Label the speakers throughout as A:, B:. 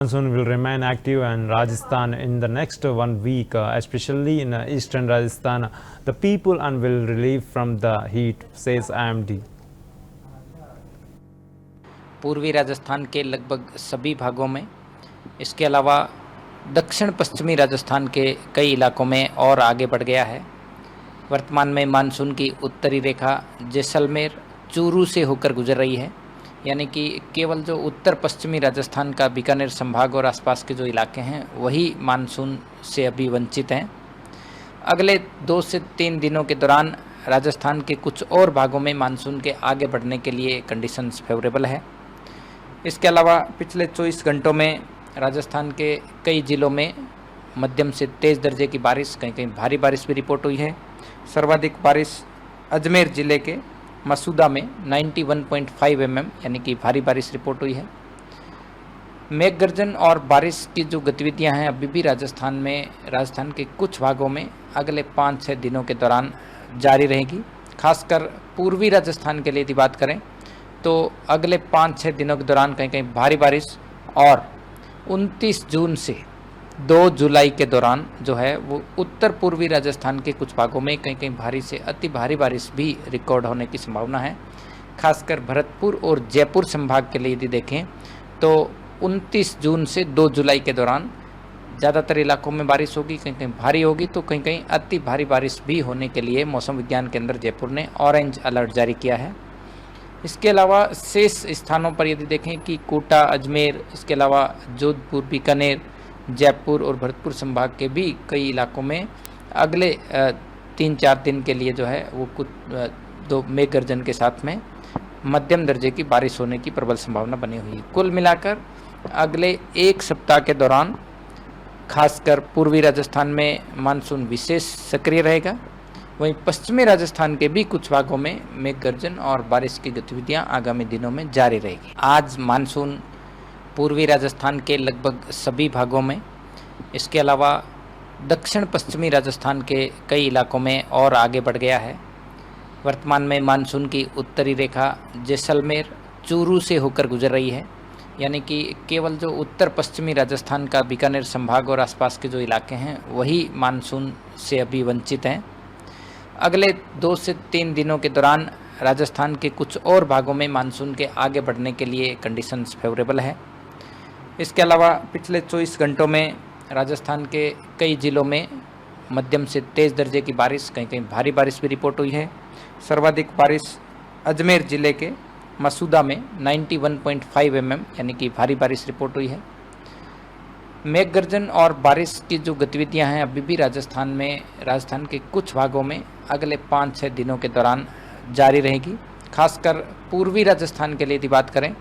A: Monsoon will remain active in Rajasthan in the next 1 week, especially in eastern Rajasthan. The people and will relieve from the heat, says IMD.
B: पूर्वी राजस्थान के लगभग सभी भागों में, इसके अलावा दक्षिण पश्चिमी राजस्थान के कई इलाकों में और आगे बढ़ गया है। वर्तमान में मानसून की उत्तरी रेखा जैसलमेर चूरू से होकर गुजर रही है, यानी कि केवल जो उत्तर पश्चिमी राजस्थान का बीकानेर संभाग और आसपास के जो इलाके हैं वही मानसून से अभी वंचित हैं। अगले 2 से 3 दिनों के दौरान राजस्थान के कुछ और भागों में मानसून के आगे बढ़ने के लिए कंडीशंस फेवरेबल है। इसके अलावा पिछले 24 घंटों में राजस्थान के कई जिलों में मध्यम से तेज़ दर्जे की बारिश, कहीं कहीं भारी बारिश भी रिपोर्ट हुई है। सर्वाधिक बारिश अजमेर ज़िले के मसूदा में 91.5 mm यानी कि भारी बारिश रिपोर्ट हुई है। मेघ गर्जन और बारिश की जो गतिविधियां हैं अभी भी राजस्थान के कुछ भागों में अगले 5-6 दिनों के दौरान जारी रहेगी। खासकर पूर्वी राजस्थान के लिए यदि बात करें तो अगले 5-6 दिनों के दौरान कहीं कहीं भारी बारिश और 29 जून से 2 जुलाई के दौरान जो है वो उत्तर पूर्वी राजस्थान के कुछ भागों में कहीं कहीं भारी से अति भारी बारिश भी रिकॉर्ड होने की संभावना है। खासकर भरतपुर और जयपुर संभाग के लिए यदि देखें तो 29 जून से 2 जुलाई के दौरान ज़्यादातर इलाकों में बारिश होगी, कहीं कहीं भारी होगी तो कहीं कहीं अति भारी बारिश भी होने के लिए मौसम विज्ञान केंद्र जयपुर ने ऑरेंज अलर्ट जारी किया है। इसके अलावा शेष स्थानों पर यदि देखें कि कोटा, अजमेर, इसके अलावा जोधपुर, बीकानेर, जयपुर और भरतपुर संभाग के भी कई इलाकों में अगले 3-4 दिन के लिए जो है वो कुछ 2 मेघ गर्जन के साथ में मध्यम दर्जे की बारिश होने की प्रबल संभावना बनी हुई है। कुल मिलाकर अगले 1 सप्ताह के दौरान खासकर पूर्वी राजस्थान में मानसून विशेष सक्रिय रहेगा। वहीं पश्चिमी राजस्थान के भी कुछ भागों में मेघ गर्जन और बारिश की गतिविधियां आगामी दिनों में जारी रहेगी। आज मानसून पूर्वी राजस्थान के लगभग सभी भागों में, इसके अलावा दक्षिण पश्चिमी राजस्थान के कई इलाकों में और आगे बढ़ गया है। वर्तमान में मानसून की उत्तरी रेखा जैसलमेर चूरू से होकर गुजर रही है, यानी कि केवल जो उत्तर पश्चिमी राजस्थान का बीकानेर संभाग और आसपास के जो इलाके हैं वही मानसून से अभी वंचित हैं। अगले 2 से 3 दिनों के दौरान राजस्थान के कुछ और भागों में मानसून के आगे बढ़ने के लिए कंडीशंस फेवरेबल है। इसके अलावा पिछले 24 घंटों में राजस्थान के कई जिलों में मध्यम से तेज़ दर्जे की बारिश, कहीं कहीं भारी बारिश भी रिपोर्ट हुई है। सर्वाधिक बारिश अजमेर ज़िले के मसूदा में 91.5 mm यानी कि भारी बारिश रिपोर्ट हुई है। मेघ गर्जन और बारिश की जो गतिविधियां हैं अभी भी राजस्थान के कुछ भागों में अगले 5-6 दिनों के दौरान जारी रहेगी। खासकर पूर्वी राजस्थान के लिए यदि बात करें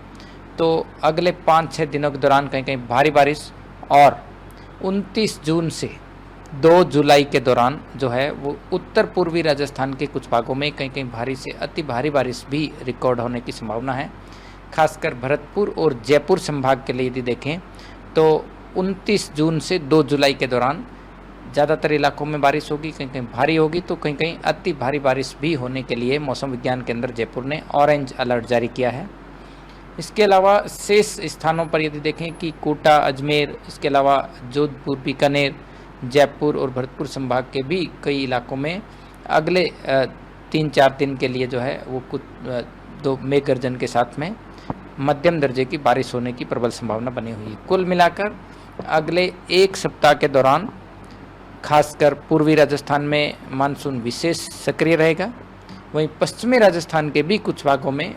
B: तो अगले 5-6 दिनों के दौरान कहीं कहीं भारी बारिश और 29 जून से 2 जुलाई के दौरान जो है वो उत्तर पूर्वी राजस्थान के कुछ भागों में कहीं कहीं भारी से अति भारी बारिश भी रिकॉर्ड होने की संभावना है। खासकर भरतपुर और जयपुर संभाग के लिए यदि देखें तो 29 जून से 2 जुलाई के दौरान ज़्यादातर इलाकों में बारिश होगी, कहीं कहीं भारी होगी तो कहीं कहीं अति भारी बारिश भी होने के लिए मौसम विज्ञान केंद्र जयपुर ने ऑरेंज अलर्ट जारी किया है। इसके अलावा शेष स्थानों पर यदि देखें कि कोटा, अजमेर, इसके अलावा जोधपुर, बीकानेर, जयपुर और भरतपुर संभाग के भी कई इलाकों में अगले 3-4 दिन के लिए जो है वो कुछ 2 मेघ गर्जन के साथ में मध्यम दर्जे की बारिश होने की प्रबल संभावना बनी हुई है। कुल मिलाकर अगले 1 सप्ताह के दौरान खासकर पूर्वी राजस्थान में मानसून विशेष सक्रिय रहेगा। वहीं पश्चिमी राजस्थान के भी कुछ भागों में